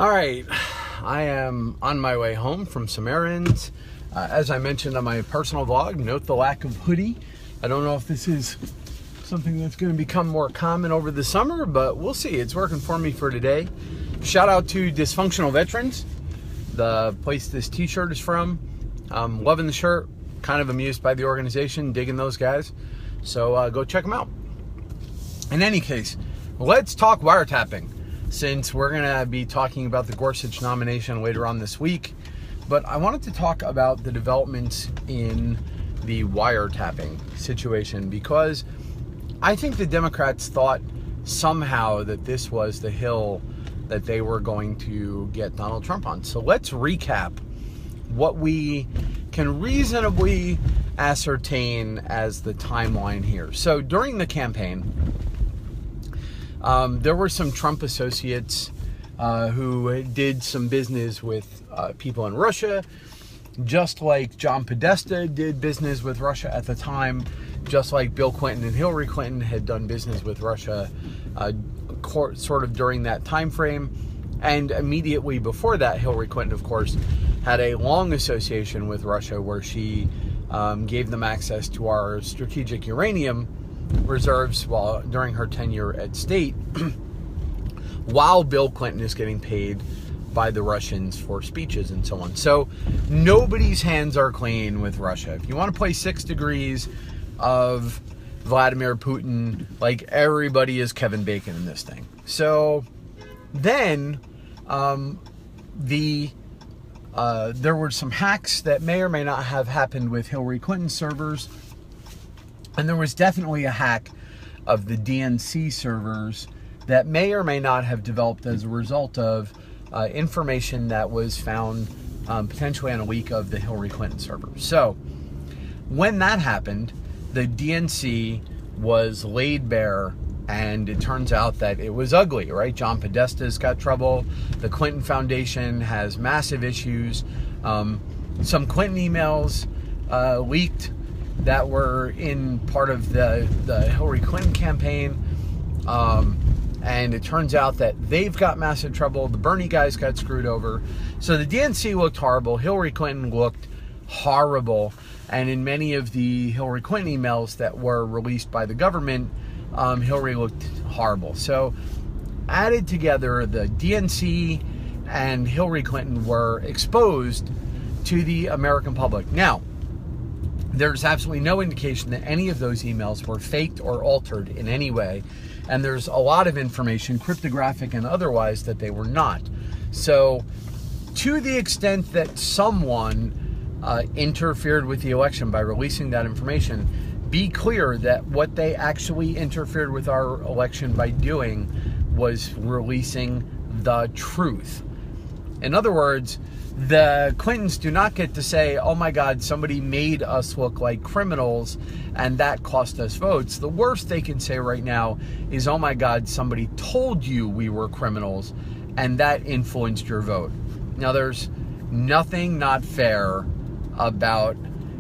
All right, I am on my way home from some errands. As I mentioned on my personal vlog, note the lack of hoodie. I don't know if this is something that's going to become more common over the summer, but we'll see. It's working for me for today. Shout out to Dysfunctional Veterans, the place this t-shirt is from. I'm loving the shirt, kind of amused by the organization, digging those guys. So go check them out. In any case, let's talk wiretapping, since we're going to be talking about the Gorsuch nomination later on this week. But I wanted to talk about the developments in the wiretapping situation, because I think the Democrats thought somehow that this was the hill that they were going to get Donald Trump on. So let's recap what we can reasonably ascertain as the timeline here. So during the campaign, there were some Trump associates who did some business with people in Russia, just like John Podesta did business with Russia at the time, just like Bill Clinton and Hillary Clinton had done business with Russia sort of during that time frame. And immediately before that, Hillary Clinton, of course, had a long association with Russia where she gave them access to our strategic uranium reserves during her tenure at state, while Bill Clinton is getting paid by the Russians for speeches and so on. So nobody's hands are clean with Russia. If you want to play 6 degrees of Vladimir Putin, like, everybody is Kevin Bacon in this thing. So then there were some hacks that may or may not have happened with Hillary Clinton's servers. And there was definitely a hack of the DNC servers that may or may not have developed as a result of information that was found potentially on a leak of the Hillary Clinton server. So when that happened, the DNC was laid bare, and it turns out that it was ugly, right? John Podesta's got trouble. The Clinton Foundation has massive issues. Some Clinton emails leaked that were in part of the Hillary Clinton campaign. And it turns out that they've got massive trouble. The Bernie guys got screwed over. So the DNC looked horrible. Hillary Clinton looked horrible. And in many of the Hillary Clinton emails that were released by the government, Hillary looked horrible. So added together, the DNC and Hillary Clinton were exposed to the American public. Now, there's absolutely no indication that any of those emails were faked or altered in any way. And there's a lot of information, cryptographic and otherwise, that they were not. So to the extent that someone interfered with the election by releasing that information, be clear that what they actually interfered with our election by doing was releasing the truth. In other words, the Clintons do not get to say, oh my God, somebody made us look like criminals and that cost us votes. The worst they can say right now is, oh my God, somebody told you we were criminals and that influenced your vote. Now, there's nothing not fair about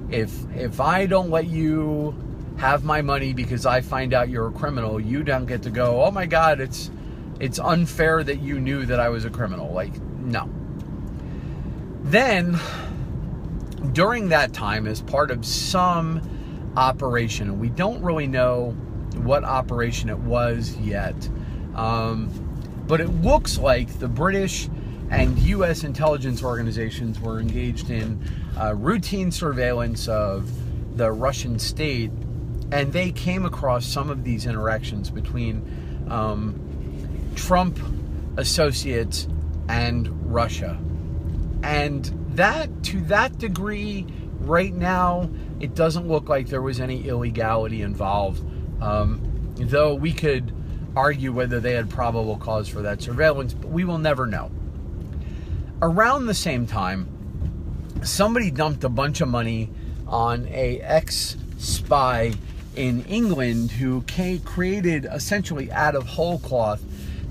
if I don't let you have my money because I find out you're a criminal, you don't get to go, oh my God, it's unfair that you knew that I was a criminal. Like, no. Then, during that time, as part of some operation, and we don't really know what operation it was yet, but it looks like the British and U.S. intelligence organizations were engaged in routine surveillance of the Russian state, and they came across some of these interactions between Trump associates and Russia. And that, to that degree, right now, it doesn't look like there was any illegality involved. Though we could argue whether they had probable cause for that surveillance, but we will never know. Around the same time, somebody dumped a bunch of money on a ex-spy in England who created, essentially out of whole cloth,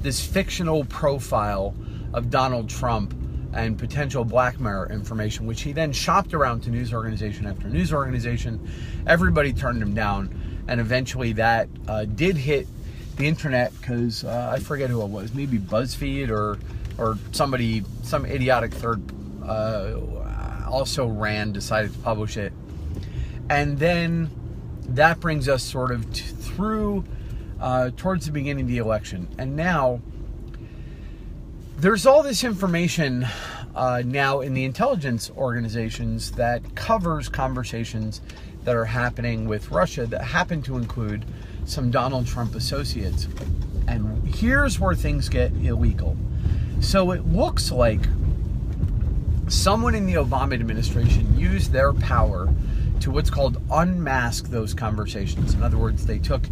this fictional profile of Donald Trump and potential blackmail information, which he then shopped around to news organization after news organization. Everybody turned him down, and eventually that did hit the internet because I forget who it was, maybe BuzzFeed or or somebody, some idiotic third also decided to publish it. And then that brings us sort of through towards the beginning of the election. And now there's all this information now in the intelligence organizations that covers conversations that are happening with Russia that happen to include some Donald Trump associates. And here's where things get illegal. So it looks like someone in the Obama administration used their power to what's called unmask those conversations. In other words, they took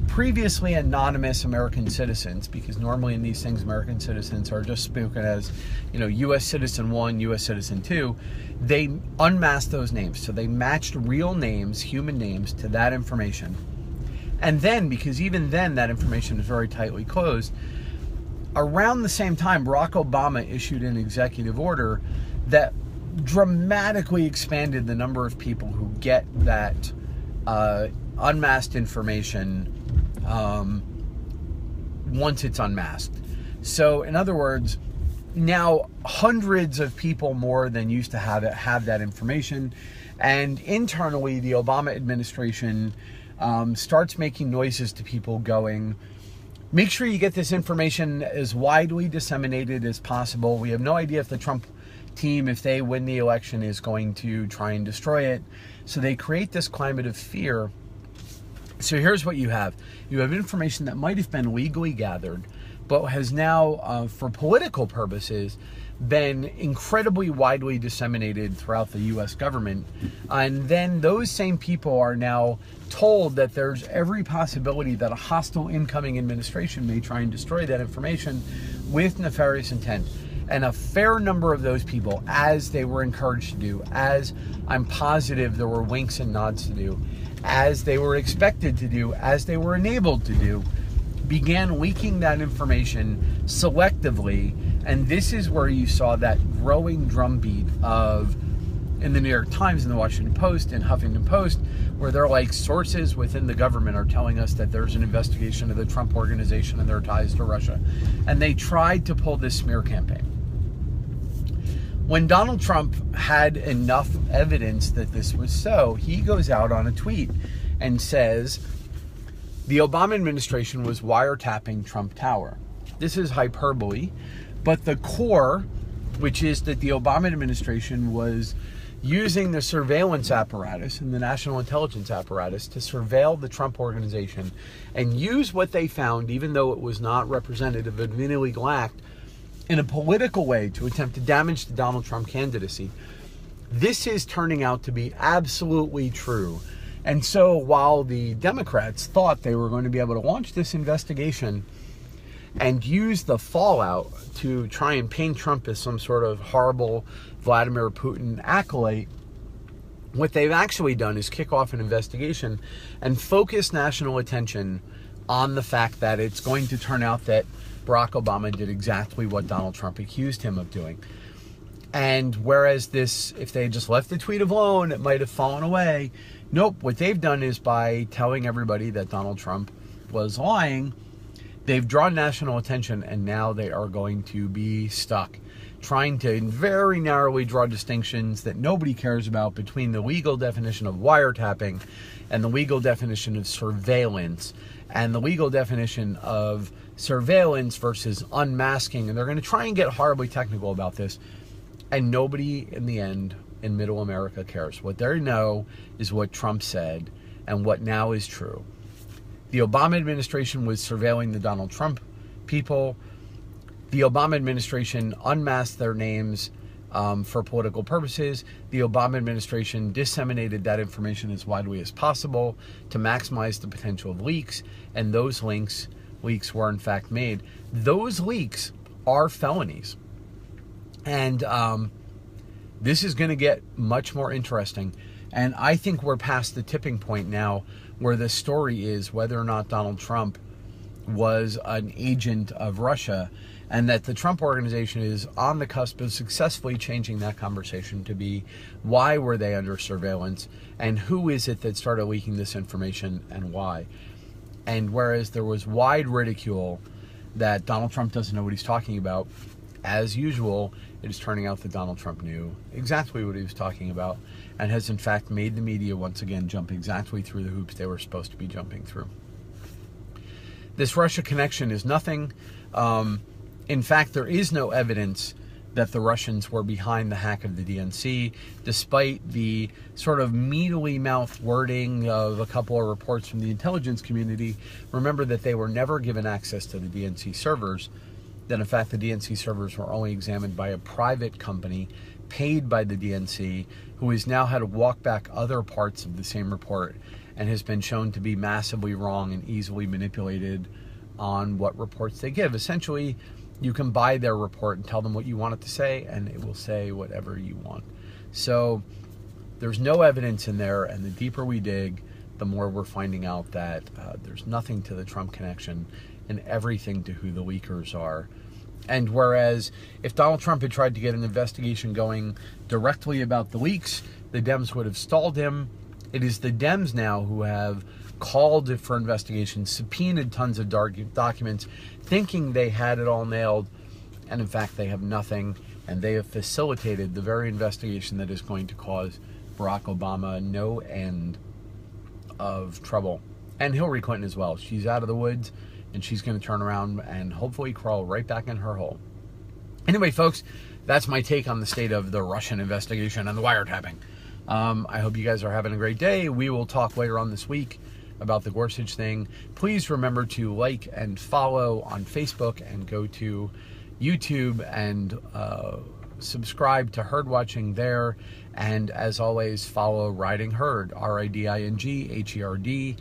previously anonymous American citizens, because normally in these things American citizens are just spoken as, U.S. citizen 1, U.S. citizen 2. They unmasked those names. So they matched real names, human names, to that information. And then, because even then that information is very tightly closed, around the same time Barack Obama issued an executive order that dramatically expanded the number of people who get that unmasked information once it's unmasked. So in other words, now hundreds of people more than used to have it have that information. And internally, the Obama administration starts making noises to people going, make sure you get this information as widely disseminated as possible. We have no idea if the Trump team, if they win the election, is going to try and destroy it. So they create this climate of fear. So here's what you have. You have information that might have been legally gathered, but has now, for political purposes, been incredibly widely disseminated throughout the U.S. government. And then those same people are now told that there's every possibility that a hostile incoming administration may try and destroy that information with nefarious intent. And a fair number of those people, as they were encouraged to do, as I'm positive there were winks and nods to do, as they were expected to do, as they were enabled to do, began leaking that information selectively. And this is where you saw that growing drumbeat of, in the New York Times, and the Washington Post, and Huffington Post, where they're like, sources within the government are telling us that there's an investigation of the Trump organization and their ties to Russia. And they tried to pull this smear campaign. When Donald Trump had enough evidence that this was so, he goes out on a tweet and says, the Obama administration was wiretapping Trump Tower. This is hyperbole, but the core, which is that the Obama administration was using the surveillance apparatus and the national intelligence apparatus to surveil the Trump organization and use what they found, even though it was not representative of an illegal act, in a political way to attempt to damage the Donald Trump candidacy. This is turning out to be absolutely true. And so while the Democrats thought they were going to be able to launch this investigation and use the fallout to try and paint Trump as some sort of horrible Vladimir Putin acolyte, what they've actually done is kick off an investigation and focus national attention on the fact that it's going to turn out that Barack Obama did exactly what Donald Trump accused him of doing. And whereas this, if they had just left the tweet alone, it might have fallen away. Nope, what they've done is by telling everybody that Donald Trump was lying, they've drawn national attention, and now they are going to be stuck trying to very narrowly draw distinctions that nobody cares about between the legal definition of wiretapping and the legal definition of surveillance and the legal definition of surveillance versus unmasking. And they're going to try and get horribly technical about this. And nobody in the end in middle America cares. What they know is what Trump said and what now is true. The Obama administration was surveilling the Donald Trump people. The Obama administration unmasked their names for political purposes. The Obama administration disseminated that information as widely as possible to maximize the potential of leaks. And those leaks were in fact made. Those leaks are felonies. And this is going to get much more interesting. And I think we're past the tipping point now where the story is whether or not Donald Trump was an agent of Russia, and that the Trump organization is on the cusp of successfully changing that conversation to be, why were they under surveillance, and who is it that started leaking this information, and why. And whereas there was wide ridicule that Donald Trump doesn't know what he's talking about, as usual, it is turning out that Donald Trump knew exactly what he was talking about and has in fact made the media once again jump exactly through the hoops they were supposed to be jumping through. This Russia connection is nothing. In fact, there is no evidence that the Russians were behind the hack of the DNC, despite the sort of mealy-mouthed wording of a couple of reports from the intelligence community. Remember that they were never given access to the DNC servers, that in fact the DNC servers were only examined by a private company paid by the DNC, who has now had to walk back other parts of the same report and has been shown to be massively wrong and easily manipulated on what reports they give. Essentially, you can buy their report and tell them what you want it to say, and it will say whatever you want. So there's no evidence in there, and the deeper we dig, the more we're finding out that there's nothing to the Trump connection and everything to who the leakers are. And whereas if Donald Trump had tried to get an investigation going directly about the leaks, the Dems would have stalled him. It is the Dems now who have called for investigations, subpoenaed tons of documents, thinking they had it all nailed, and in fact they have nothing, and they have facilitated the very investigation that is going to cause Barack Obama no end of trouble. And Hillary Clinton as well. She's out of the woods, and she's going to turn around and hopefully crawl right back in her hole. Anyway, folks, that's my take on the state of the Russian investigation and the wiretapping. I hope you guys are having a great day. We will talk later on this week about the Gorsuch thing. Please remember to like and follow on Facebook, and go to YouTube and subscribe to Herd Watching there. And as always, follow Riding Herd, RIDINGHERD,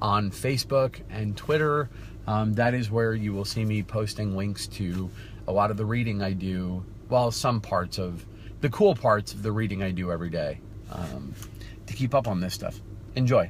on Facebook and Twitter. That is where you will see me posting links to a lot of the reading I do, well, some parts of the cool parts of the reading I do every day, to keep up on this stuff. Enjoy.